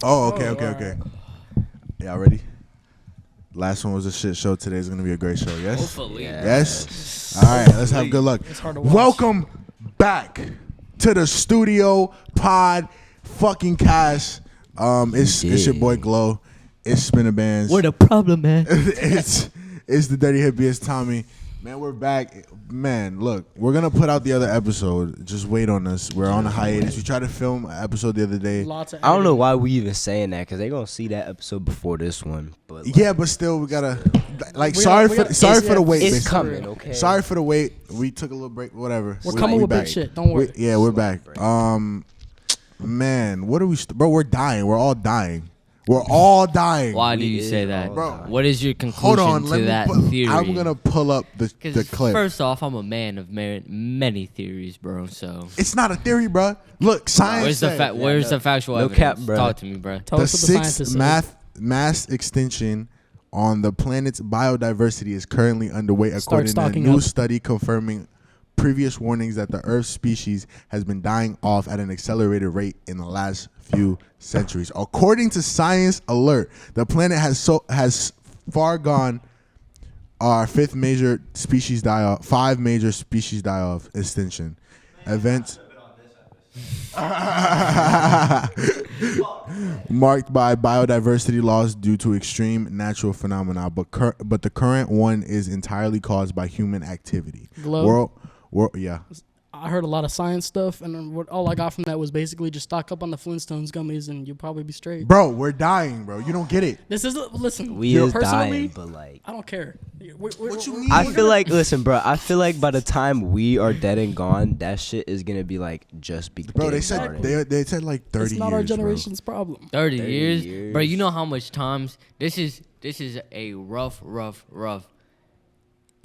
Oh, okay. Y'all ready? Last one was a shit show. Today's gonna be a great show. Yes. Hopefully. Yes. All right. Let's have good luck. It's hard to watch. Welcome back to the studio pod fucking cast. It's your boy Glow. It's Spinner Bands. What a problem, man. it's the Dirty Hippiest Tommy. Man, we're back. Man, look, we're gonna put out the other episode. Just wait on us. We're on a hiatus. We tried to film an episode the other day. I don't know why we even saying that, because they're gonna see that episode before this one. But like, yeah, but still, we gotta sorry for the wait. It's basically. coming, okay. Sorry for the wait. We took a little break. Whatever. We're coming with back. big shit. Don't worry. We're back. Man, what are we? Bro, we're dying. We're all dying. We're all dying. Why do you say that? Bro, what is your conclusion to that theory? I'm gonna pull up the clip. First off, I'm a man of many theories, bro. So it's not a theory, bro. Look, science. Where's the factual evidence? Cap, bro. Talk to me, bro. The sixth mass extinction on the planet's biodiversity is currently underway, according to a new study confirming previous warnings that the Earth's species has been dying off at an accelerated rate in the last few centuries. According to Science Alert, the planet has far gone our five major species die off extinction events marked by biodiversity loss due to extreme natural phenomena, but the current one is entirely caused by human activity. Yeah. I heard a lot of science stuff, and all I got from that was basically just stock up on the Flintstones gummies, and you'll probably be straight. Bro, we're dying, bro. You don't get it. Listen. We is dying, but like, I don't care. What you mean? I feel like, listen, bro. I feel like by the time we are dead and gone, that shit is gonna be like just be. Bro, they said like 30 years. It's not our generation's problem. 30 years, bro. You know how much times this is a rough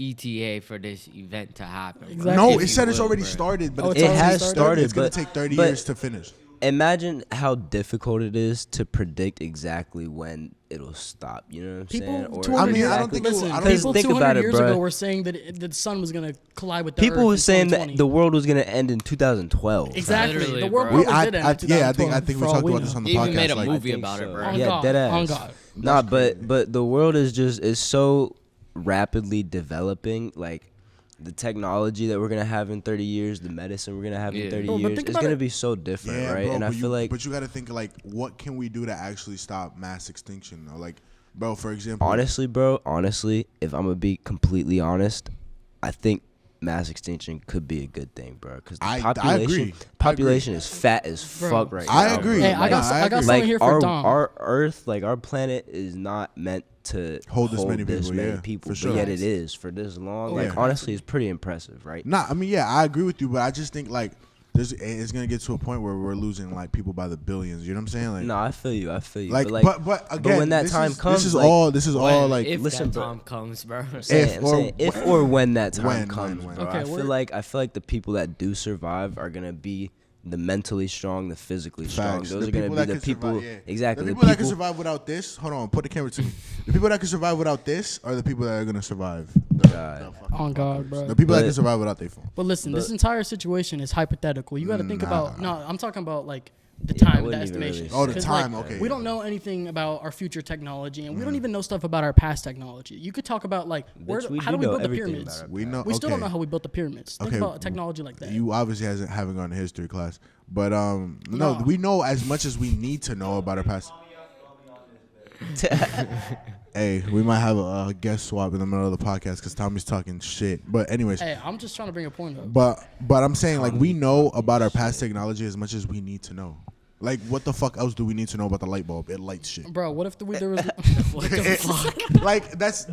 ETA for this event to happen. Exactly. No, it said it's already started, but it has started. It's gonna take 30 years to finish. Imagine how difficult it is to predict exactly when it'll stop. You know what I'm saying? I don't think. People 200 years ago were saying that the sun was gonna collide with the Earth. People were saying that the world was gonna end in 2012. Exactly. The world did end in 2012. I think we talked about this on the podcast. Even made a movie about it, bro. Yeah, dead ass. On God. Nah, but the world is so rapidly developing. Like, the technology that we're gonna have in 30 years, the medicine we're gonna have in 30 years, it's gonna be so different, right? Bro, and I feel like, but you gotta think like, what can we do to actually stop mass extinction? Though? Like, bro, for example, honestly, if I'm gonna be completely honest, I think mass extinction could be a good thing, bro. Because the population is fat as fuck right now. I agree. Hey, I got something here for Dom. Our Earth, like our planet, is not meant to hold this many people, for sure. But yet it is for this long. Like, honestly, it's pretty impressive, right? Nah, I mean, yeah, I agree with you, but I just think like it's gonna get to a point where we're losing like people by the billions. You know what I'm saying? Like, no, I feel you. Like, but again, when that time comes, this is all like. If listen, that time comes, bro. If or when that time comes, bro. Okay, I feel like the people that do survive are gonna be the mentally strong, the physically strong. Those are going to be the people. Exactly. The people that can survive without this. Hold on, put the camera to me. The people that can survive without this are the people that are going to survive. On God, bro. The people that can survive without their phone. But listen, this entire situation is hypothetical. You got to think about. No, I'm talking about like the time, the estimation. Really the time. Okay. We don't know anything about our future technology, and we don't even know stuff about our past technology. You could talk about like how do we build the pyramids? We know. We still don't know how we built the pyramids. Think about a technology like that. You obviously haven't gone to history class, but no, we know as much as we need to know about our past. Hey, we might have a guest swap in the middle of the podcast because Tommy's talking shit. But anyways, hey, I'm just trying to bring a point up. But I'm saying like we know about our past technology as much as we need to know. Like, what the fuck else do we need to know about the light bulb? It lights shit. Bro, what if there was... What the fuck? Like, that's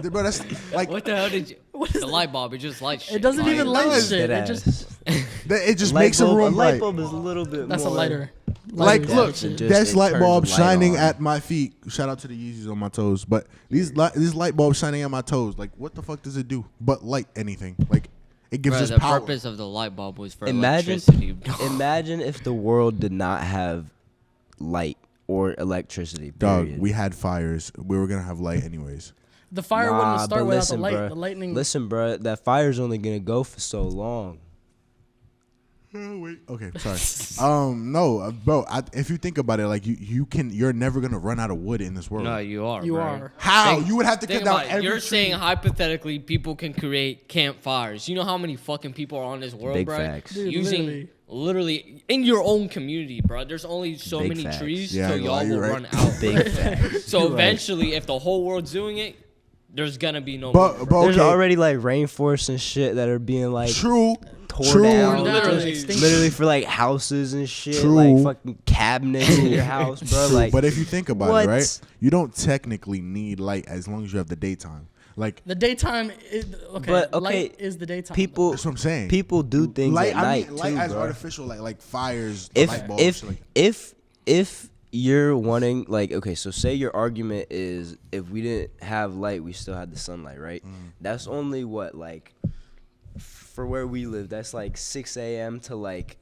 like... What the hell did you... The light bulb, it just lights shit. It doesn't even light shit. It just makes a room light bulb is a little bit That's more... a lighter. Like, look, that's light bulb shining at my feet. Shout out to the Yeezys on my toes. But these light bulbs shining at my toes, like, what the fuck does it do but light anything? Like, it gives us power. The purpose of the light bulb was for electricity. Imagine if the world did not have light or electricity. Period. Dog, we had fires. We were gonna have light anyways. The fire wouldn't start without the light. The lightning. Listen, bro, that fire's only gonna go for so long. Wait. Okay, sorry. No, bro. If you think about it, like you're never gonna run out of wood in this world. No, you are. You bro. are. How? You would have to cut Think down about it. every You're tree. saying hypothetically people can create campfires. You know how many fucking people are on this world, Big bro? facts. Dude, Using literally in your own community, bro. There's only so Big many facts. trees Yeah, till I y'all you're will right. run out. Big facts. So You're right. eventually, if the whole world's doing it, there's gonna be no But, more. but There's okay, already like rainforests and shit that are being like true. tore True. down, Literally. Extinction. literally for like houses and shit, True. like fucking cabinets in your house, bro. True. Like, But if you think about what? it, right, you don't technically need light as long as you have the daytime. Like The daytime is okay. But, okay, light is the daytime. people, that's what I'm saying. people do things light, at night I mean, light too, as bro. artificial, like fires, if light bulbs. if like, if you're wanting, like, okay, so say your argument is if we didn't have light, we still had the sunlight, right? That's only what, like, for where we live, that's like 6 a.m. to like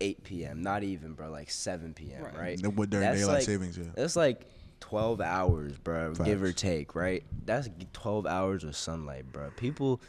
8 p.m. Not even, bro, like 7 p.m. Right? during That's daylight like- savings, yeah. That's like 12 hours, bro, give or Facts. take, right? That's 12 hours of sunlight, bro. People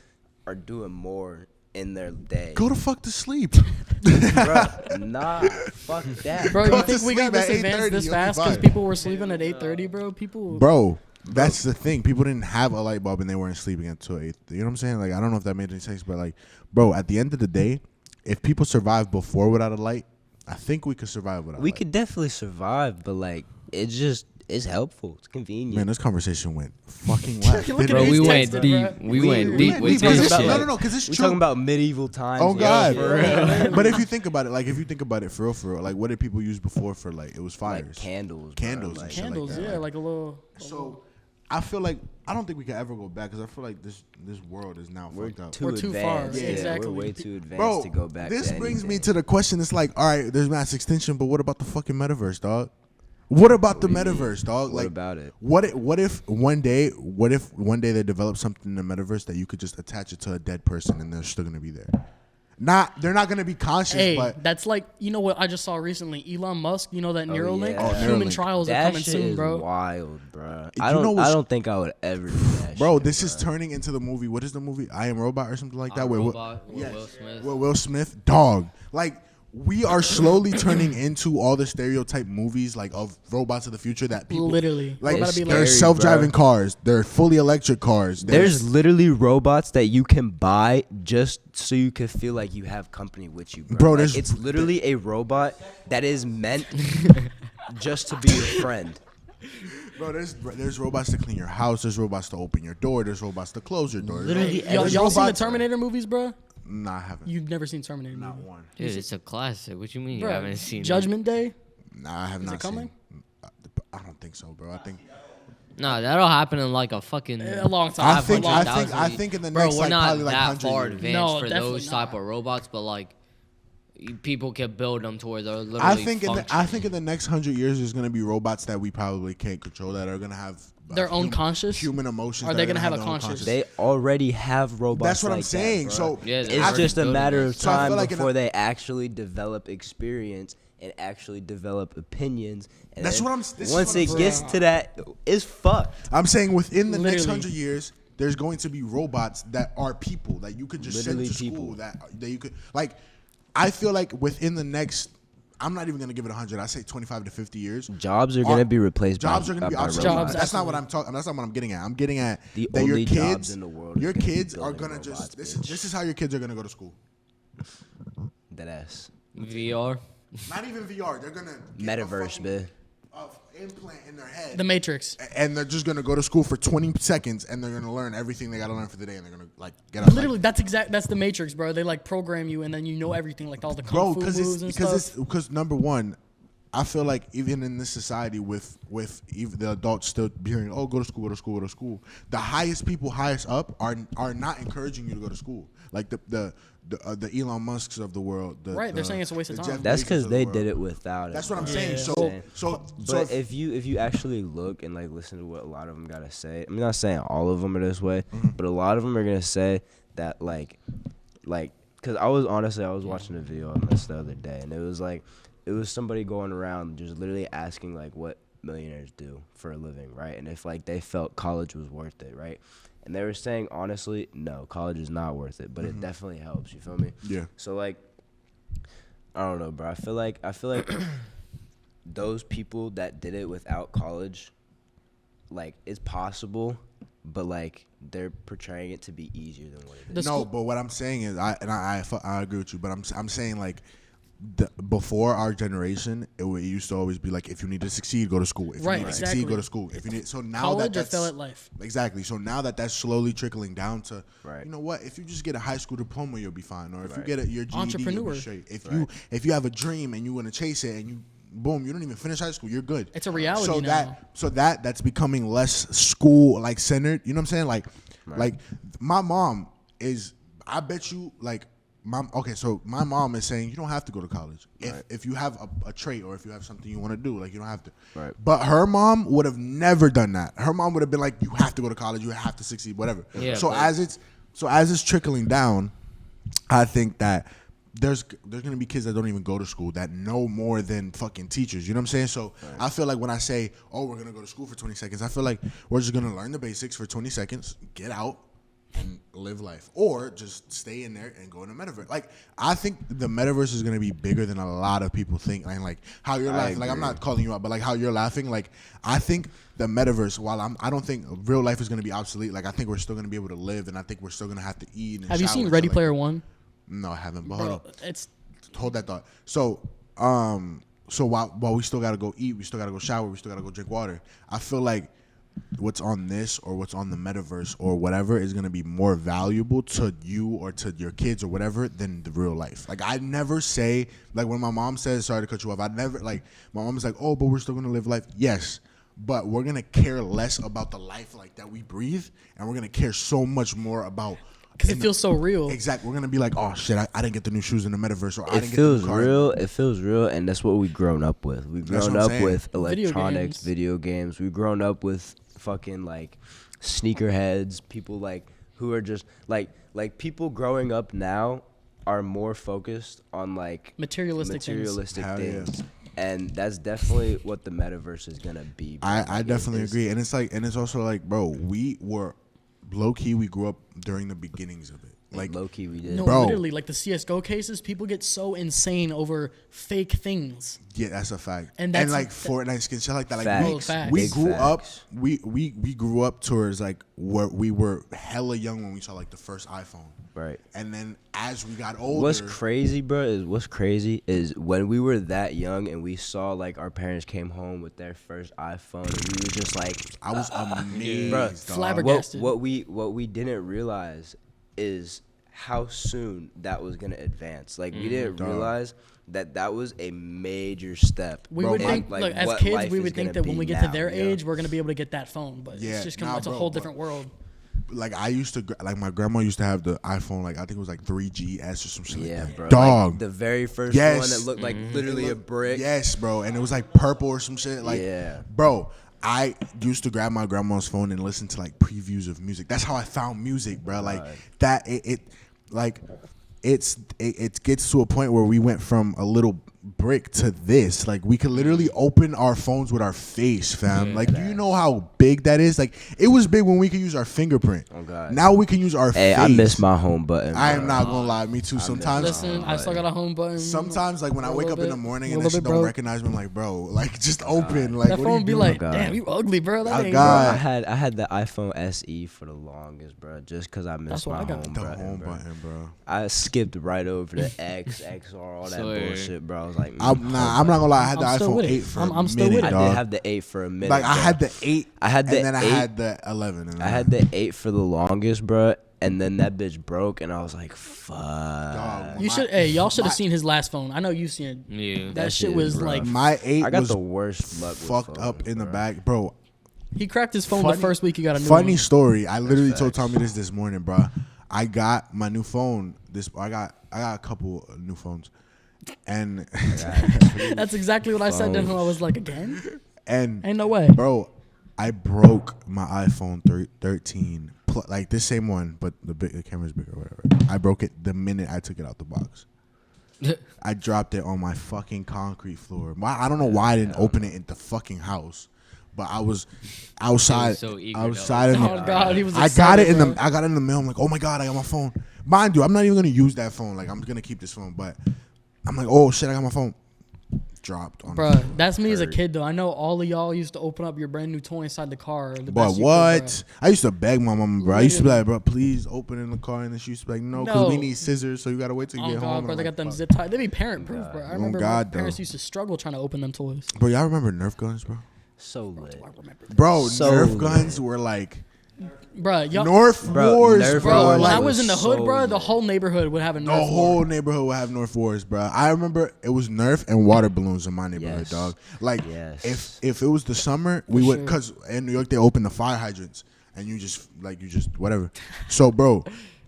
are doing more in their day. Go to fuck to sleep. Bro, nah, fuck that. Bro, Go you to think we got sleep this at advanced 8:30, this you'll be fast because fine. people were sleeping at 8:30, bro? People. Bro, that's the thing. People didn't have a light bulb and they weren't sleeping until 8. You know what I'm saying? Like, I don't know if that made any sense, but like, bro, at the end of the day, if people survived before without a light, I think we could survive without. We light. could definitely survive, but like it's helpful. It's convenient. Man, this conversation went fucking left. Look at didn't Bro, it? we He's went texting, deep. bro. We went deep we- with because this it's- shit. no, because it's We're true. talking about medieval times. Oh and God! shit. But if you think about it, like if you think about it for real, like what did people use before for like it was fires, Like candles, Candles bro. and Like, shit. Candles, that, yeah, like- like a little. So I feel like I don't think we can ever go back because I feel like this world is now we're fucked up. too We're too far, advanced. yeah, exactly. We're way too advanced Bro, to go back. this to brings me anything. to the question. It's like, all right, there's mass extinction, but what about the fucking metaverse, dog? What about the What do you mean? metaverse, dog? What Like, about it? What if one day they develop something in the metaverse that you could just attach it to a dead person and they're still gonna be there? They're not gonna be conscious, Hey, but that's like, you know what I just saw recently? Elon Musk, you know that Neuralink? yeah. Oh, Human Neuralink. trials are That coming shit soon, is bro. wild, bro. You I know don't. what's- I don't think I would ever do that. bro, shit, this is turning into the movie. What is the movie? I Am Robot or something like that. I'm Where Robot with yes, Will Smith. with Will Smith, dog. Like we are slowly turning into all the stereotype movies like of robots of the future that people Literally. like. We're about to be They're like, scary, self-driving cars. They're fully electric cars. There's literally robots that you can buy just so you can feel like you have company with you, bro. Bro, Like, there's- it's literally a robot that is meant just to be your friend. Bro, there's robots to clean your house. There's robots to open your door. There's robots to close your door. Literally y'all There's seen the robots- Terminator movies, bro? Nah, I haven't. You've never seen Terminator Not movie. one. Dude, it's a classic. What you mean you Bro, haven't seen it? Judgment Day? Nah, I have not it coming? seen. I don't think so, bro. I think. No, that'll happen in like a fucking. A long time. I think. I 500,000 think. I think in the Bro, next we're like not probably like that 100 far years. advanced No, for definitely those type not. of robots, but like people can build them to where they're literally. I think in the next 100 years there's gonna be robots that we probably can't control that are gonna have Their own conscious? human emotions. Are that they gonna have a their own conscious? They already have robots. That's what I'm like that, saying. bro. So Yeah, they're It's already just a building matter this. of So I feel time like in before a- they actually develop experience and actually develop opinions. And That's then what I'm- this is Once what I'm it gets saying. to that, it's fucked. I'm saying within the next Literally. 100 years, there's going to be robots that are people that you could just Literally send to school. people. That you could like. I feel like within the next, I'm not even gonna give it 100. I say 25 to 50 years. Jobs are gonna be replaced. Jobs by, are gonna be by obsolete. Jobs, That's not what absolutely. I'm talking. That's not what I'm getting at. I'm getting at The that your only kids, jobs in the world is your gonna be kids are building gonna robots, just. This bitch. is how your kids are gonna go to school. Deadass. VR. Not even VR. They're gonna get Metaverse, a bitch. implant in their head. The Matrix. And they're just gonna go to school for 20 seconds, and they're gonna learn everything they gotta learn for the day, and they're gonna like get up. Literally, that's the Matrix, bro. They like program you, and then you know everything, like all the bro, kung fu moves and stuff. because number one, I feel like even in this society with even the adults still hearing, oh, go to school, go to school, go to school. The highest people, highest up, are not encouraging you to go to school. Like the Elon Musks of the world. Right, they're saying it's a waste of the time. Jeff That's Bezos because of the they world. did it without it. That's what I'm bro. saying. Yeah. But if you actually look and like listen to what a lot of them gotta say, I'm not saying all of them are this way, but a lot of them are gonna say that like, because I was watching a video on this the other day, and it was somebody going around just literally asking like what millionaires do for a living, right? And if like they felt college was worth it, right? And they were saying honestly, no, college is not worth it, but it definitely helps. You feel me? Yeah. So like, I don't know, bro. I feel like those people that did it without college, like, it's possible, but like they're portraying it to be easier than what it is. No, but what I'm saying is, I agree with you, but I'm saying like. Before our generation, it used to always be like, if you need to succeed, go to school. If you need to succeed, go to school. If you need, so now college that's or fail at life. Exactly. So now that's slowly trickling down to, Right. you know what? If you just get a high school diploma, you'll be fine. Or if you get your GED, you'll be straight. If you have a dream and you want to chase it and you boom, you don't even finish high school, you're good. It's a reality now. That's becoming less school like centered. You know what I'm saying? Like my mom is. I bet you like. So my mom is saying you don't have to go to college if you have a trait or if you have something you want to do, like you don't have to. Right. But her mom would have never done that. Her mom would have been like, you have to go to college, you have to succeed, whatever. Yeah, as it's trickling down, I think that there's gonna be kids that don't even go to school that know more than fucking teachers. You know what I'm saying? So I feel like when I say, oh, we're gonna go to school for 20 seconds, I feel like we're just gonna learn the basics for 20 seconds, get out. And live life, or just stay in there and go in the metaverse. Like I think the metaverse is gonna be bigger than a lot of people think. And like how you're laughing, like I'm not calling you out, but like how you're laughing. Like I think the metaverse, while I don't think real life is gonna be obsolete. Like I think we're still gonna be able to live, and I think we're still gonna have to eat. And have you seen Ready Player One? No, I haven't. But Bro, hold that thought. So while we still gotta go eat, we still gotta go shower, we still gotta go drink water. I feel like what's on this or what's on the metaverse or whatever is going to be more valuable to you or to your kids or whatever than the real life. Like I never say, like when my mom says, sorry to cut you off, I never, like my mom's like, oh, but we're still going to live life. Yes, but we're going to care less about the life like that we breathe, and we're going to care so much more about because it feels so real. Exactly. We're gonna be like, oh shit, I didn't get the new shoes in the metaverse, or I didn't get the feels new car. real. It feels real, and that's what we've grown up with. We've grown up with electronics, video games. We've grown up with fucking like sneakerheads, people like who are just like people growing up now are more focused on like materialistic things. Yeah. And that's definitely what the metaverse is gonna be. I definitely agree, and it's also like, bro, we were low key. We grew up during the beginnings of it. Like low key, we did. No, bro, literally, like the CS:GO cases, people get so insane over fake things. Yeah, that's a fact. And like Fortnite skin shit like that. Like facts. we grew up. We grew up towards like where we were hella young when we saw like the first iPhone. Right. And then as we got older, what's crazy is when we were that young and we saw like our parents came home with their first iPhone, and we were just like, I was amazed, bro, flabbergasted. What we didn't realize is how soon that was gonna advance. Like we didn't realize that was a major step. We would think, like as kids, we would think that when we get to their age, we're gonna be able to get that phone. But it's just it's a whole different world. Like I used to, like my grandma used to have the iPhone, like I think it was like 3GS or some shit. Yeah, like that. Bro. Dog. Like the very first one that looked like literally a brick. Yes, bro, and it was like purple or some shit. Like, bro, I used to grab my grandma's phone and listen to like previews of music. That's how I found music, bro. Like that, it gets to a point where we went from a little brick to this. Like we could literally open our phones with our face, fam. Like, do you know how big that is? Like it was big when we could use our fingerprint. Oh god. Now we can use our face. I miss my home button. I am not gonna lie, me too. Sometimes listen, I still got a home button. Sometimes like when I wake up in the morning and that shit don't recognize me, I'm like, bro, like just open. Like that phone be like, damn, you ugly, bro. That ain't God. I had the iPhone SE for the longest, bro, just because I missed my home button, bro. I skipped right over the X, XR, all that bullshit, bro. I was like, I'm not gonna lie. I had the iPhone 8 for a minute, I did have the 8 for a minute. Like I had the 8. I had the and then 8, I had the 11. I had the 8 for the longest, bro. And then that bitch broke, and I was like, "Fuck." Dog, y'all should have seen his last phone. I know you've seen it. Yeah, that shit was rough. Like my 8. I got was the worst luck. Fucked up in the back, bro. He cracked his phone the first week he got a new funny one. Story. I literally told Tommy this morning, bro. I got my new phone. I got a couple new phones. And that's exactly what I said to him. I was like, again? And ain't no way. Bro, I broke my iPhone 13. Like this same one, but the camera's bigger or whatever. I broke it the minute I took it out the box. I dropped it on my fucking concrete floor. I don't know why I didn't open it in the fucking house. But I was outside. So outside in the, oh God, he was I got it in the. I got it in the mail. I'm like, oh my God, I got my phone. Mind you, I'm not even gonna use that phone. Like I'm gonna keep this phone. But I'm like, oh shit, I got my phone. Dropped on. Bro, that's me as a kid though. I know all of y'all used to open up your brand new toy inside the car. But what? I used to beg my mama, bro. I used to be like, bro, please open in the car, and then she used to be like, no, because we need scissors, so you gotta wait till you get home. Bro, they got them zip tied. They be parent proof, bro. I remember my parents used to struggle trying to open them toys. Bro, y'all remember Nerf guns, bro? So lit. Bro, Nerf guns were like. Bro, North Wars, bro. When I was in the hood, bro, the whole neighborhood would have a Nerf. The whole neighborhood would have North Wars, bro. I remember it was Nerf and water balloons in my neighborhood, dog. Like, if it was the summer, we would, because in New York they open the fire hydrants, and you just whatever. So, bro,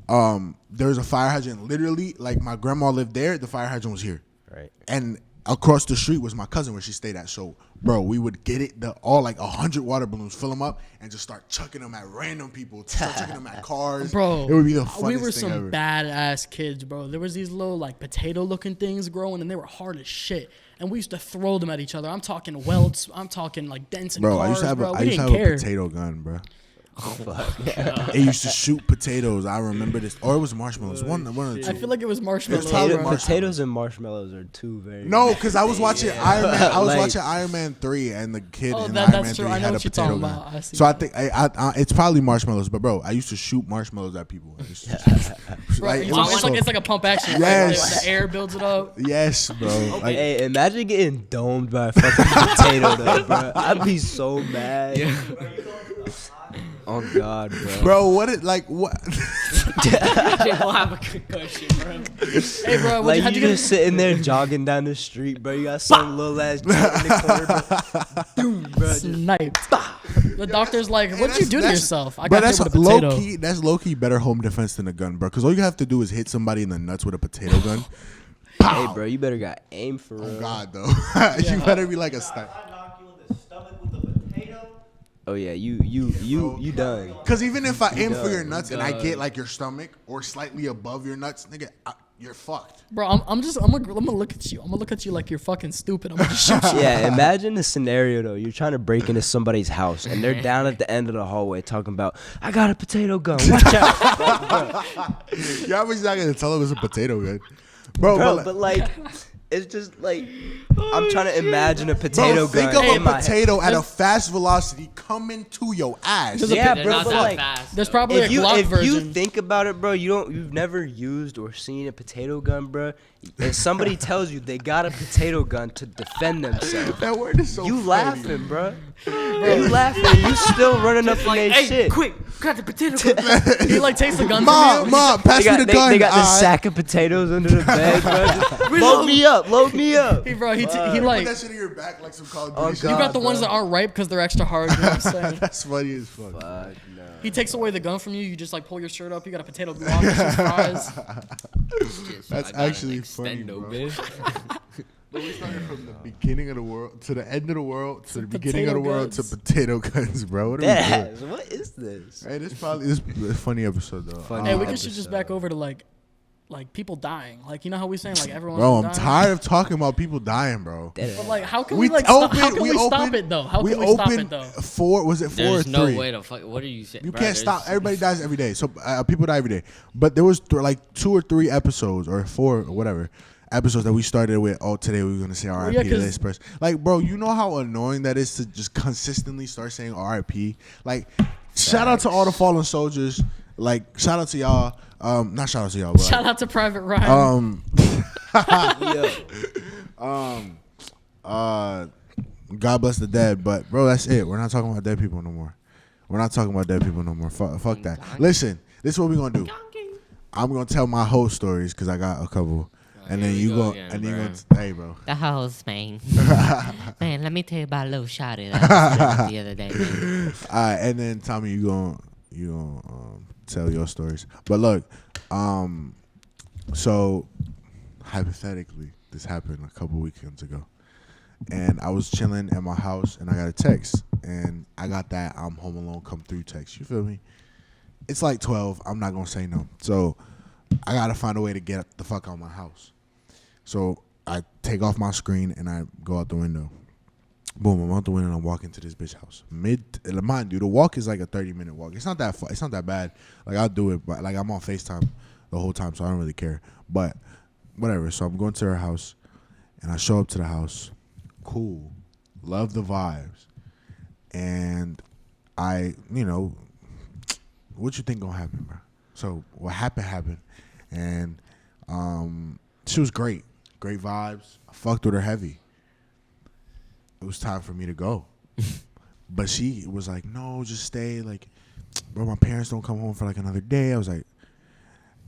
there was a fire hydrant literally, like my grandma lived there. The fire hydrant was here, right, and across the street was my cousin where she stayed at. So, bro, we would get it, all like 100 water balloons, fill them up, and just start chucking them at random people, start chucking them at cars. Bro, it would be the funniest we were thing some ever. Badass kids, bro. There was these little like potato looking things growing, and they were hard as shit. And we used to throw them at each other. I'm talking welds. I'm talking like dents in cars, I used to have bro. I used to have a potato gun, bro. Oh, fuck. It used to shoot potatoes. I remember this. Or it was marshmallows. One of the two. I feel like it was marshmallows. Potatoes and marshmallows are two very. No, because I was watching Iron Man. I was watching Iron Man 3, and the kid in Iron Man 3 had a potato gun. So I think it's probably marshmallows. But bro, I used to shoot marshmallows at people. It's like a pump action. Yes. Like, the air builds it up. Yes, bro. Like, hey, imagine getting domed by a fucking potato, though, bro. I'd be so mad. Oh God, bro. Bro, what? What? We'll have a concussion, bro. Hey, bro, like you just sitting there jogging down the street, bro. You got some little ass in the corner, boom, bro. Sniped. The doctor's like, "What'd you do to yourself?" I got hit with a potato. Low key. That's low key better home defense than a gun, bro. Because all you have to do is hit somebody in the nuts with a potato gun. Hey, bro, you better got aim for real. Oh God, though. You better be like a sniper. Oh yeah, you done. Cause even if I aim for your nuts and I get like your stomach or slightly above your nuts, nigga, you're fucked. Bro, I'm gonna look at you. I'm gonna look at you like you're fucking stupid. I'm gonna shoot you. Yeah, imagine the scenario though. You're trying to break into somebody's house and they're down at the end of the hallway talking about, I got a potato gun. Watch out. You're obviously not gonna tell them it's a potato gun, bro. But like. It's just like I'm trying to imagine a potato gun. Think of a potato at a fast velocity coming to your ass. Yeah, bro. Not But that like, fast, there's probably a Glock version. If you think about it, bro, you've never used or seen a potato gun, bro. And somebody tells you they got a potato gun to defend themselves. That word is so. You funny. Laughing, bro. You laughing. You still running up on their shit. Quick, grab the potato gun. He like takes the gun Mom, pass me the gun. They got the sack of potatoes under the bed, bro. Load me up. He like Put that shit in your back like some Call of Duty. you got the ones that aren't ripe because they're extra hard. You know what I'm saying? That's funny as fuck. No. He takes away the gun from you. You just like pull your shirt up. You got a potato Glock and some fries. That's actually funny, bro. But we started from the beginning of the world to the end of the world to the beginning of the world to potato guns, bro. What are we doing? What is this? Hey, this is a funny episode though. Hey, we can shoot just back over to like people dying. Like, you know how we saying like everyone. Bro, I'm tired of talking about people dying, bro. But like, how can we stop it though? How can we stop it though? Was it 4 There's or 3? no way to fuck. What are you saying? You can't stop. Everybody dies every day. So people die every day. But there was like 2 or 3 episodes or 4 or whatever episodes that we started with. Oh, today we're gonna say R.I.P. to this person. Like, bro, you know how annoying that is to just consistently start saying R.I.P. Like, shout out to all the fallen soldiers. Like, shout out to y'all. Not shout out to y'all. But shout out to Private Ryan. God bless the dead. But bro, that's it. We're not talking about dead people no more. Fuck that. Listen, this is what we're gonna do. I'm gonna tell my whole stories because I got a couple. And then you go, again, and you bro. go, hey, bro. The hoes, man. Man, let me tell you about a little shawty that I was the other day, man. All right, and then Tommy, you gonna tell your stories. But look, so hypothetically, this happened a couple weekends ago, and I was chilling at my house, and I got a text, and I got that I'm home alone, come through text. You feel me? It's like 12. I'm not gonna say no. So I gotta find a way to get the fuck out of my house. So I take off my screen and I go out the window. Boom, I'm out the window and I walk into this bitch house. Mind you, the walk is like a 30-minute walk. It's not that far. It's not that bad. Like, I'll do it, but like I'm on FaceTime the whole time, so I don't really care. But whatever. So I'm going to her house, and I show up to the house. Cool, love the vibes, and I, what you think gonna happen, bro? So what happened, and she was great vibes. I fucked with her heavy. It was time for me to go, but she was like, "No, just stay." Like, bro, my parents don't come home for like another day. I was like,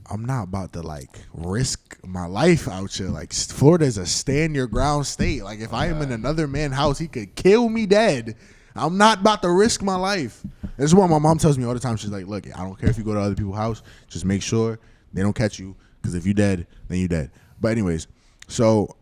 I'm not about to like risk my life out here. Like, Florida is a stand your ground state. Like, if I am in another man's house, he could kill me dead. I'm not about to risk my life. This is what my mom tells me all the time. She's like, look, I don't care if you go to other people's house. Just make sure they don't catch you. Because if you dead, then you dead. But anyways, so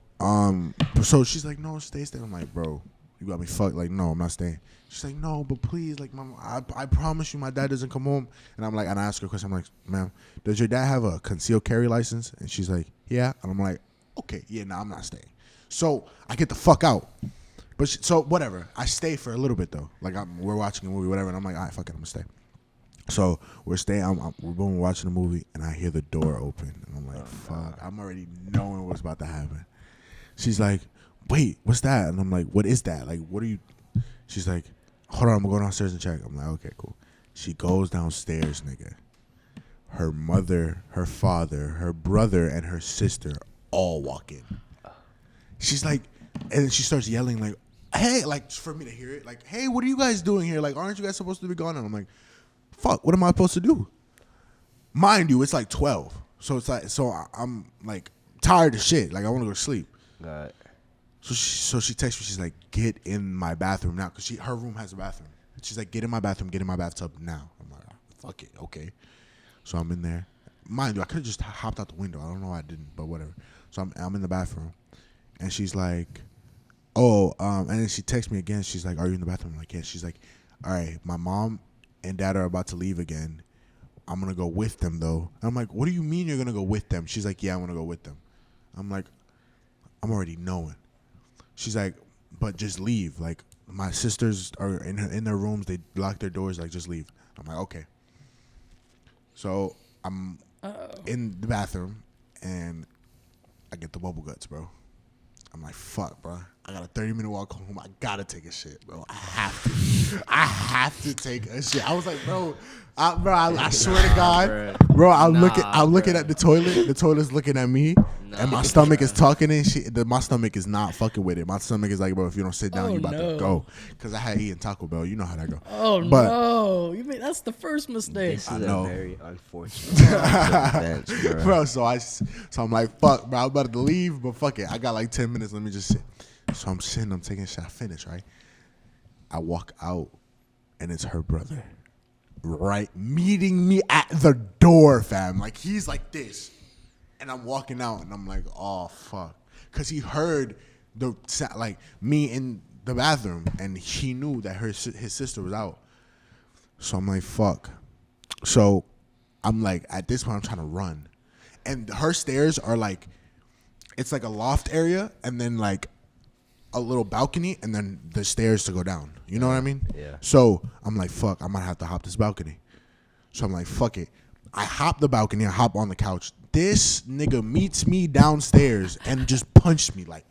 she's like, no, stay. I'm like, bro, you got me fucked. Like, no, I'm not staying. She's like, no, but please, like, mom, I promise you my dad doesn't come home. And I'm like, and I ask her a question. I'm like, ma'am, does your dad have a concealed carry license? And she's like, yeah. And I'm like, okay, yeah, I'm not staying. So I get the fuck out. But so whatever. I stay for a little bit though. Like we're watching a movie, whatever. And I'm like, all right, fuck it, I'm gonna stay. So we're staying. We're watching the movie, and I hear the door open, and I'm like, fuck. I'm already knowing what's about to happen. She's like, wait, what's that? And I'm like, what is that? Like, what are you? She's like, hold on, I'm gonna go downstairs and check. I'm like, okay, cool. She goes downstairs, nigga. Her mother, her father, her brother, and her sister all walk in. She's like, and she starts yelling like, hey, like for me to hear it, like, hey, what are you guys doing here? Like, aren't you guys supposed to be gone? And I'm like, fuck, what am I supposed to do? Mind you, it's like 12. So it's like, I'm like tired of shit. Like, I want to go to sleep. Got it. So she texts me. She's like, get in my bathroom now. Because her room has a bathroom. She's like, get in my bathroom. Get in my bathtub now. I'm like, fuck it. Okay. So I'm in there. Mind you, I could have just hopped out the window. I don't know why I didn't, but whatever. So I'm in the bathroom. And she's like, and then she texts me again. She's like, are you in the bathroom? I'm like, yeah. She's like, all right, my mom and dad are about to leave again. I'm going to go with them, though. And I'm like, what do you mean you're going to go with them? She's like, yeah, I'm going to go with them. I'm like, I'm already knowing. She's like, but just leave. Like, my sisters are in their rooms. They lock their doors. Like, just leave. I'm like, okay. So I'm in the bathroom, and I get the bubble guts, bro. I'm like, fuck, bro. I got a 30-minute walk home. I gotta take a shit, bro. I have to take a shit. I was like, bro, I swear to God, bro. I'm looking at the toilet. The toilet's looking at me, and my stomach is talking and shit. My stomach is not fucking with it. My stomach is like, bro, if you don't sit down, you about to go. Because I had eaten Taco Bell. You know how that go. Oh, no. You mean that's the first mistake. This is a very unfortunate event, bro. So I'm like, fuck, bro. I'm about to leave, but fuck it. I got like 10 minutes. Let me just sit. So I'm sitting. I'm taking a shot. I finish, right? I walk out, and it's her brother. Right, meeting me at the door, fam. Like, he's like this. And I'm walking out, and I'm like, oh, fuck. Because he heard like me in the bathroom, and he knew that his sister was out. So I'm like, fuck. So I'm like, at this point, I'm trying to run. And her stairs are like, it's like a loft area, and then like a little balcony, and then the stairs to go down. You know what I mean? Yeah. So I'm like, fuck, I might have to hop this balcony. So I'm like, fuck it. I hop the balcony. I hop on the couch. This nigga meets me downstairs and just punched me like,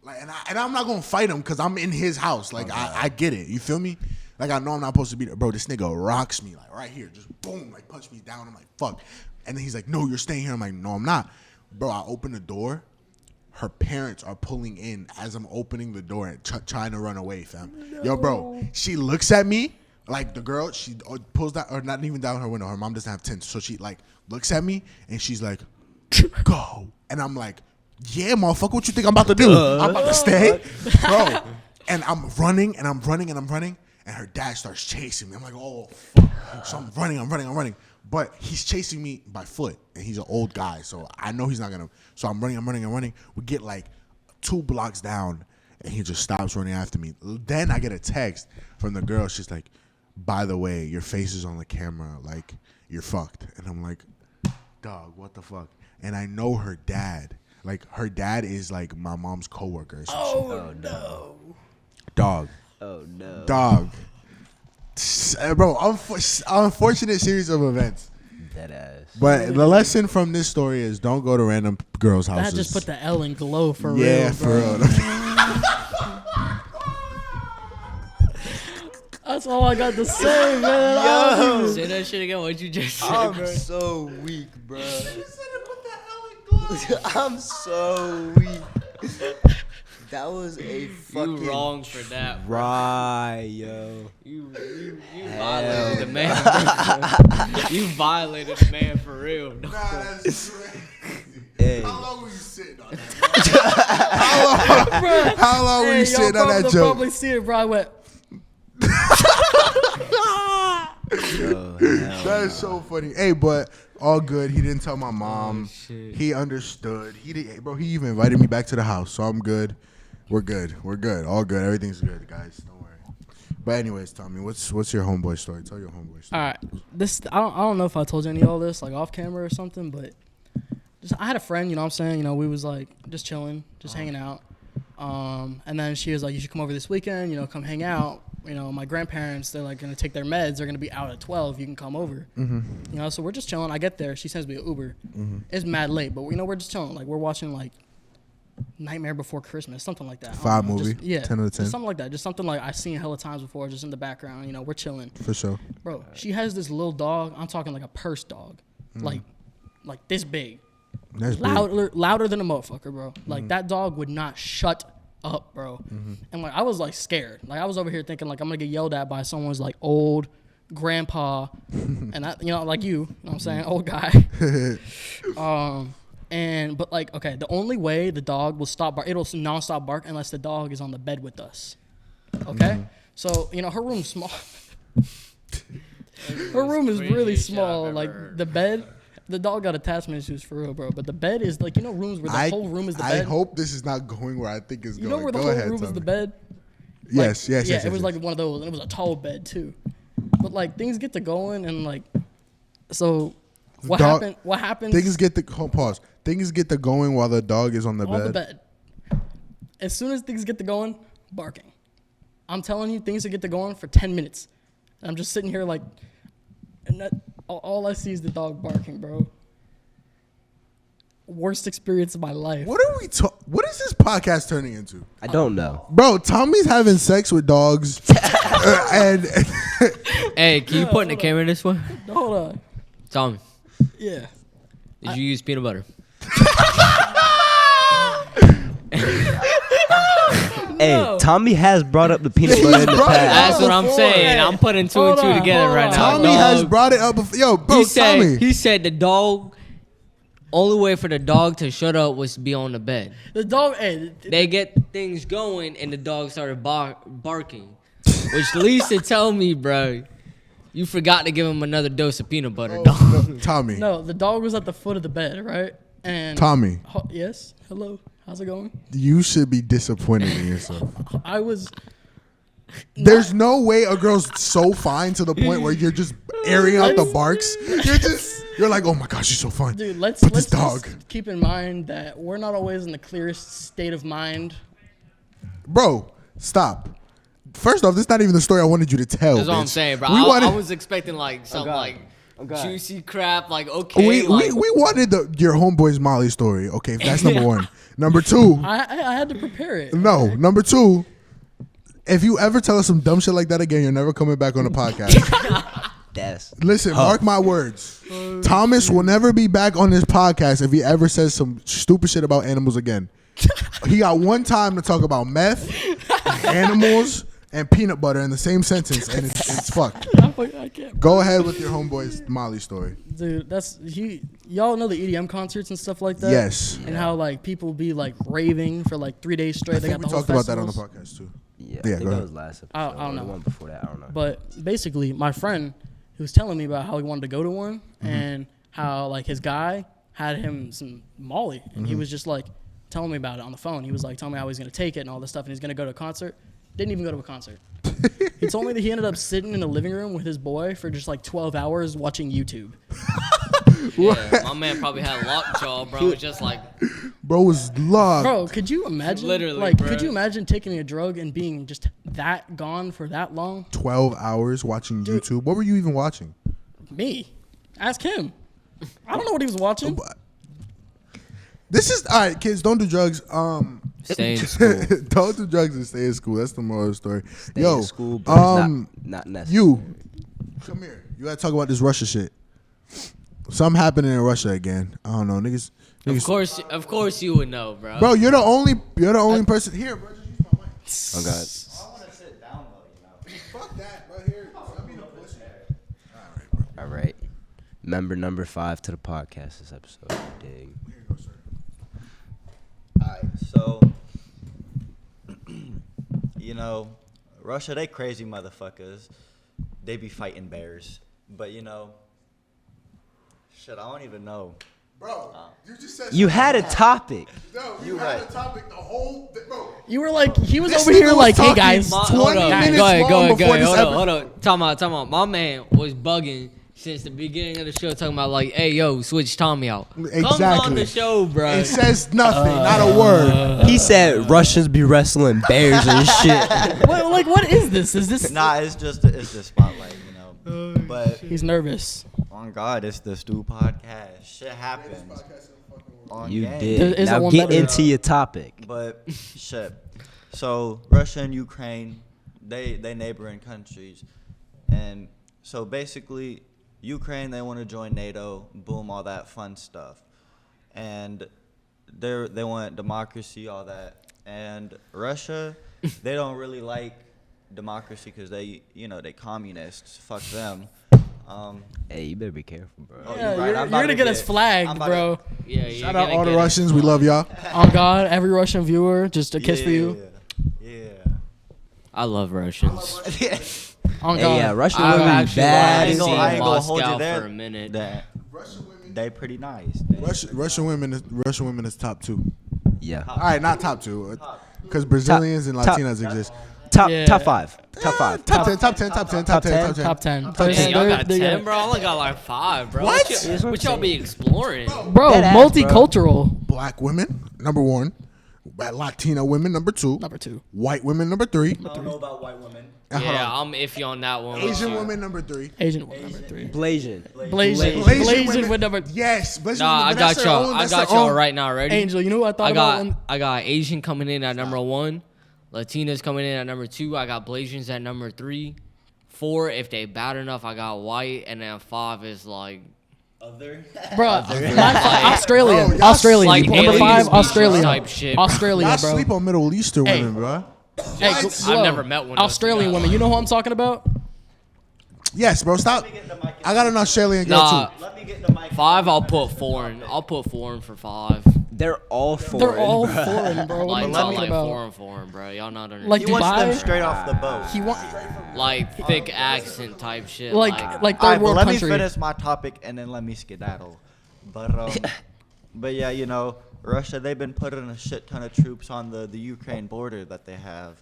and I'm not gonna fight him because I'm in his house. Like, I get it. You feel me? Like, I know I'm not supposed to be there. Bro, this nigga rocks me like right here, just boom, like punch me down. I'm like, fuck. And then he's like, no, you're staying here. I'm like, no, I'm not. Bro, I open the door. Her parents are pulling in as I'm opening the door and trying to run away, fam. No. Yo, bro, she looks at me like the girl. She pulls down, or not even down her window. Her mom doesn't have tints, so she like looks at me and she's like, "Go." And I'm like, "Yeah, motherfucker, what you think I'm about to do? I'm about to stay, bro." And I'm running and I'm running and I'm running, and her dad starts chasing me. I'm like, "Oh, fuck." So I'm running. But he's chasing me by foot, and he's an old guy, so I know he's not gonna. So I'm running. We get like 2 blocks down, and he just stops running after me. Then I get a text from the girl. She's like, "By the way, your face is on the camera. Like, you're fucked." And I'm like, "Dog, what the fuck?" And I know her dad. Like, her dad is like my mom's coworker. Oh no, dog. Oh no, dog. Bro, unfortunate series of events. Dead ass. But the lesson from this story is don't go to random girls' houses. That just put the L in glow for real. Yeah, for real. That's all I got to say, man. Say that shit again. What you just said, I'm bro? so weak, bro. I'm so weak. That was a fucking You wrong for that, bro. Right, yo. You violated the man. Bro. You violated the man for real. Nah, that's crazy. Hey. How long were you sitting on that? How long were you sitting on that joke? Probably see it, bro. I went. Yo, That is so funny. Hey, but all good. He didn't tell my mom. He understood. He did, bro. He even invited me back to the house, so I'm good. We're good. We're good. All good. Everything's good, guys. Don't worry. But anyways, Tommy, what's your homeboy story? Tell your homeboy story. All right, I don't know if I told you any of all this like off camera or something, but I had a friend, you know what I'm saying? You know, we was like just chilling, just hanging out. And then she was like, you should come over this weekend, you know, come hang out. You know, my grandparents, they're like going to take their meds. They're going to be out at 12. You can come over. You know, so we're just chilling. I get there. She sends me an Uber. It's mad late, but, you know, we're just chilling. Like, we're watching, like, Nightmare Before Christmas, something like that. 5 movie? Just, yeah. 10 out of 10? Just something like that. Just something like I've seen hella times before, just in the background. You know, we're chilling. For sure. Bro, she has this little dog. I'm talking like a purse dog. Like this big. That's big. Louder than a motherfucker, bro. Like, that dog would not shut up, bro. And like I was like scared. Like I was over here thinking like I'm gonna get yelled at by someone's like old grandpa and I, you know, like you know what I'm saying, old guy. But like, okay, the only way the dog will stop bark, it'll non-stop bark unless the dog is on the bed with us. Okay? So, you know, her room's small. Her room is really small. Like the bed, the dog got attachment issues for real, bro. But the bed is like, you know, rooms where the whole room is the bed. I hope this is not going where I think it's going. You know where the Go whole ahead, room is Tommy. the bed? Yes, Like, yes. It was like one of those, and it was a tall bed too. But like things get to going, and like, so what happened? What happens? Things get to pause. Things get to going while the dog is on the bed. As soon as things get to going, barking. I'm telling you, things will get to going for 10 minutes. And I'm just sitting here like, and all I see is the dog barking, bro. Worst experience of my life. What are we What is this podcast turning into? I don't know. Bro, Tommy's having sex with dogs. and Hey, can you point the camera this way? Hold on. Tommy, Yeah. did you use peanut butter? Hey, Tommy has brought up the peanut butter in the past. That's what I'm before. saying. I'm putting two and two together right now. Tommy has brought it up before. Yo, bro, Tommy. He said the dog. Only way for the dog to shut up was to be on the bed. The dog, hey. They get things going, and the dog started barking, which leads to tell me, bro, you forgot to give him another dose of peanut butter, dog. No, Tommy. No, the dog was at the foot of the bed, right? And Tommy. Yes. Hello. How's it going? You should be disappointed in yourself. I was. There's no way a girl's so fine to the point where you're just airing out the barks. You're like, oh my gosh, she's so fine. Dude, let's this dog. just keep in mind that we're not always in the clearest state of mind. Bro, stop. First off, this is not even the story I wanted you to tell. That's what I'm bitch. saying, bro. I I was expecting like some like juicy crap, like We like, wanted your homeboy's Molly story. Okay, that's number one. Number two. I had to prepare it. No, number two. If you ever tell us some dumb shit like that again, you're never coming back on the podcast. Listen, mark my words. Thomas will never be back on this podcast if he ever says some stupid shit about animals again. He got one time to talk about meth, animals, and peanut butter in the same sentence, and it's fucked. I can't. Go ahead with your homeboy's Molly story. Dude, y'all know the EDM concerts and stuff like that? Yes. And how like people be like raving for like 3 days straight. I They think got we the whole talked about that on the festivals. podcast too. Yeah, Yeah, I think go that ahead. was last episode. I don't know. The one before that, I don't know. But basically, my friend, he was telling me about how he wanted to go to one and how like his guy had him some Molly, and he was just like telling me about it on the phone. He was like telling me how he's gonna take it and all this stuff, and he's gonna go to a concert. Didn't even go to a concert. He told me that he ended up sitting in the living room with his boy for just like 12 hours watching YouTube. yeah, my man probably had lockjaw, bro. It was just like, Bro was locked. Bro, could you imagine? Literally, like, bro. could you imagine taking a drug and being just that gone for that long? 12 hours watching YouTube. What were you even watching? Me, ask him. I don't know what he was watching. This is all right, kids. Don't do drugs. Stay in school. Don't do drugs and stay in school. That's the moral of the story. Stay Yo, in school, but it's not necessary. you come here. You gotta talk about this Russia shit. Something happening in Russia again. I don't know, niggas. Of course, you would know, bro. Bro, you're the only person here, bro. Just use my mic. Oh God. I want to sit down though, Fuck that, bro. Here, let me know pussy. All right. Member number 5 to the podcast this episode. Dig. Alright, so you know, Russia, they crazy motherfuckers. They be fighting bears. But you know, shit, I don't even know. Bro, you just said You had a topic. No, You had right. a topic the whole bro. You were like, he was This over here nigga was like, hey talking guys, my- 20 hold on. minutes. Go ahead, long before this Hold on. Time out. My man was bugging since the beginning of the show, talking about like, hey, yo, switch Tommy out. Exactly. Comes on the show, bro. It says nothing, not a word. He said Russians be wrestling bears and shit. What is this? Is this? Nah, it's the spotlight, you know. But He's nervous. on God, it's the Stu podcast. Shit happens. On You game. There did. isn't Now one get better. into your topic. But shit. So Russia and Ukraine, they neighboring countries, and so basically Ukraine, they want to join NATO, boom, all that fun stuff, and they want democracy, all that, and Russia, they don't really like democracy because they communists. Fuck them. Hey, you better be careful, bro. Oh, Yeah, you're right. you're I'm about gonna to get us I'm flagged, about bro. Yeah, Shout out all the Russians. We love y'all. On God, every Russian viewer, just a kiss for you. Yeah. I love Russians. On Hey, God. yeah, Russian I've women actually bad. I ain't seen gonna- I ain't gonna hold you Moscow there. for a minute. That Russian women. they pretty nice. Russian women is top 2. Yeah. All right, not top 2, because Brazilians and top- Latinas exist. Top 5. Yeah. Top 5. Top 10, top 10, top 10, top 10, top 10. Top 10. Hey, y'all got They're- 10, bro. I only got like 5, bro. What? What y'all be exploring? Bro, Dead ass, multicultural. Black women, number 1. Latina women, number 2. Number 2. White women, number 3. I don't know about white women. Yeah, I'm iffy on that one. with Asian you. women, number 3. Asian one, number 3. Blasian. Blazing with number. Yes, Blasian Nah, I women, that's got their y'all. own- I that's got their y'all own- right now. Ready? Angel, you know what I thought about? I got Asian coming in at number 1. Latinas coming in at number 2. I got Blasians at number 3. 4, if they bad enough, I got white, and then 5 is like Other. Bro, Australian. Bro, y'all Australian. like Number alien 5, species Australia. type shit. Australia, Y'all bro. sleep on Middle Eastern Hey. women, bro. Hey, What? whoa. I've never met one of those Australian guys. women. You know who I'm talking about? Yes, bro. Stop. I got an Australian girl Nah, too. Let me get the mic. 5. I'll put foreign. I'll put foreign for 5. They're all foreign. They're all bro. foreign, bro. What are Like you not talking like about? foreign, bro. Y'all not understanding. Like He wants them Dubai? straight off the boat. He want Like thick accent type shit. like All third right, well, world let country. me finish my topic and then let me skedaddle. But yeah, you know, Russia, they've been putting a shit ton of troops on the Ukraine border that they have,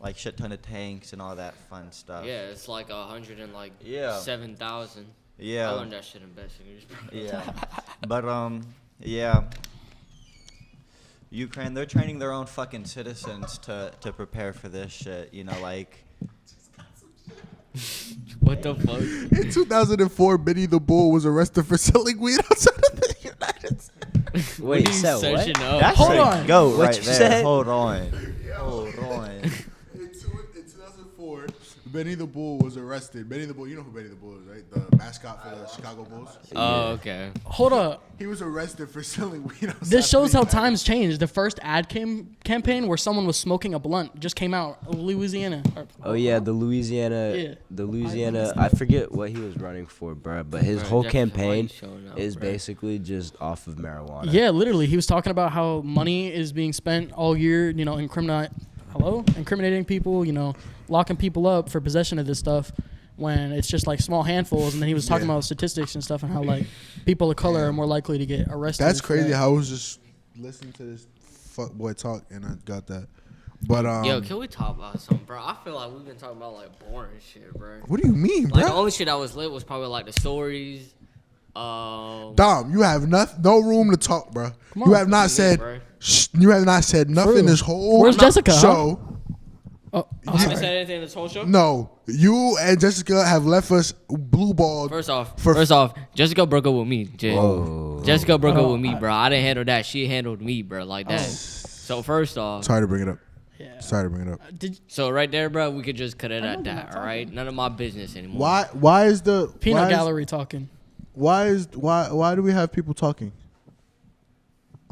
like shit ton of tanks and all that fun stuff. Yeah, it's like 107,000. Yeah. I Yeah. learned that shit in best English, bro. Yeah. But yeah. Ukraine, they're training their own fucking citizens to prepare for this shit. You know, like. What the fuck? In 2004, Benny the Bull was arrested for selling weed outside of the United States. Wait, What are you so what? searching up? That's Hold a on. goat What right you there. said? Hold on. Hold on. In 2004, Benny the Bull was arrested. Benny the Bull, you know who Benny the Bull is, right? The mascot for the Chicago Bulls. Oh, okay. Hold up. He was arrested for selling weed outside. This shows the how United times change. The first ad campaign where someone was smoking a blunt just came out. Louisiana. Oh yeah, the Louisiana. Yeah. The Louisiana. I forget what he was running for, bro. But his Bro, whole Jefferson campaign White's showing up, is bro. basically just off of marijuana. Yeah, literally. He was talking about how money is being spent all year, incriminating people, locking people up for possession of this stuff when it's just like small handfuls. And then he was talking Yeah. about statistics and stuff and how like people of color are more likely to get arrested. That's for crazy that. how I was just listening to this fuck boy talk and I got that. But Yo, can we talk about something, bro? I feel like we've been talking about like boring shit, bro. what do you mean, Like the bro? only shit that was lit was probably like the stories. Dom, you have no room to talk, bro. on. You have not said bro. you have not said nothing True. this whole Where's Jessica, huh? show. Oh, I I'm haven't sorry. said anything this whole show. No, you and Jessica have left us blue balled. First off, Jessica broke up with me. Jessica broke up with me, bro. I didn't handle that. She handled me, bro, like that. So first off, Sorry to bring it up. Yeah. Sorry to bring it up. so right there, bro, we could just cut it at that. All right, none of my business anymore. Why is the Peanut gallery talking. Why do we have people talking?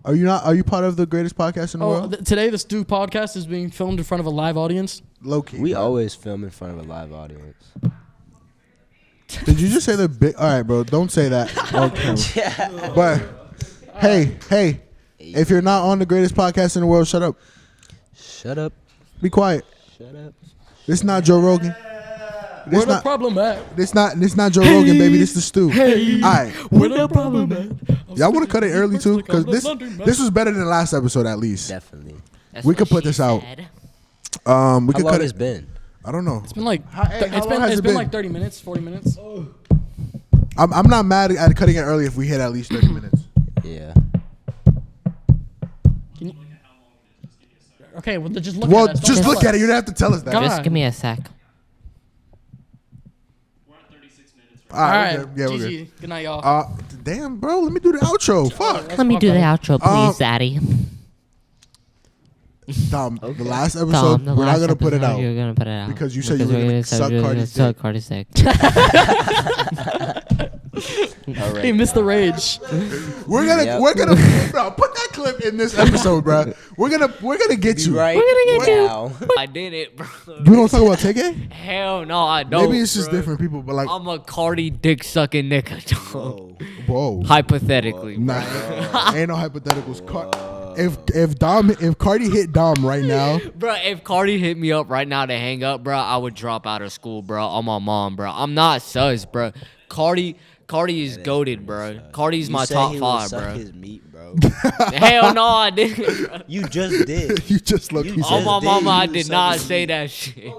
Are you part of the greatest podcast in the world? Today the Stu podcast is being filmed in front of a live audience. Low key. We always film in front of a live audience. Did you just say the big? All right, bro. Don't say that. Okay. But hey, if you're not on the greatest podcast in the world, shut up. Shut up. Be quiet. Shut up. This is not Joe Rogan. Where the problem at? This not Joe Rogan, baby. This is Stu. Hey. All right. Where the problem at? Y'all want to cut it early too? Because this was better than the last episode at least. Definitely. That's We what could put she this out. said. We How could long cut has it. been? I don't know. It's been like How long has it's it been been? like 30 minutes, 40 minutes. I'm not mad at cutting it early if we hit at least 30 minutes. Yeah. Can you, okay, well just look Well, at it. just look at it. You don't have to tell us that. God. Just give me a sec. All All right. right, Yeah, we're good. GG. Good night, y'all. Damn, bro. Let me do the outro. Fuck. Let me do the outro, please, Daddy. Dom, the last Tom, episode, the we're not last gonna put it episode, out. You're gonna put it out Because you said Because you were we're gonna suck Cardi's dick. Cardi's dick. He missed the rage. We're gonna bro, put that clip in this episode, bro. We're gonna get you. Right. We're gonna get you. now. I did it, bro. You don't talk about TK? Hell no, I don't. Maybe it's just bro. different people, but like, I'm a Cardi dick sucking nigga. whoa, Hypothetically, nah, ain't no hypotheticals. If Cardi hit Dom right now, bro. If Cardi hit me up right now to hang up, bro, I would drop out of school, bro. On my mom, bro. I'm not sus, bro. Cardi is goated, bro. Cardi's my top 5, bro. His meat, bro. Hell no, I didn't. Bro. You just did. you just look. You On my did. mama, I You did suck not his say meat. that shit.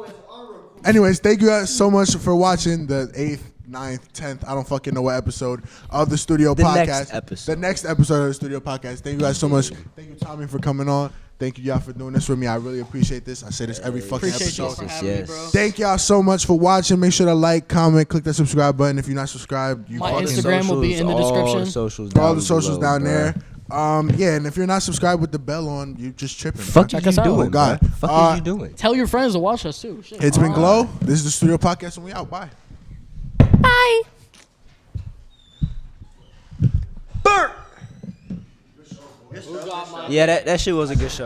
Anyways, thank you guys so much for watching the 8th, 9th, 10th, I don't fucking know what episode of the Studio Podcast. Next episode. The next episode of the Studio Podcast. Thank you guys so much. Thank you, Tommy, for coming on. Thank you, y'all, for doing this with me. I really appreciate this. I say this every fucking Appreciate you episode. for having me, bro. Thank y'all so much for watching. Make sure to like, comment, click that subscribe button. If you're not subscribed, you My fucking Instagram will be in the description. all the socials down there. Yeah, and if you're not subscribed with the bell on, you just tripping. Fuck man. is you doing, Oh, God. bro? Fuck is you doing? Tell your friends to watch us too. Shit. It's been Glow. This is the Studio Podcast, and we out. Bye. Bye. Yeah, that shit was a good show.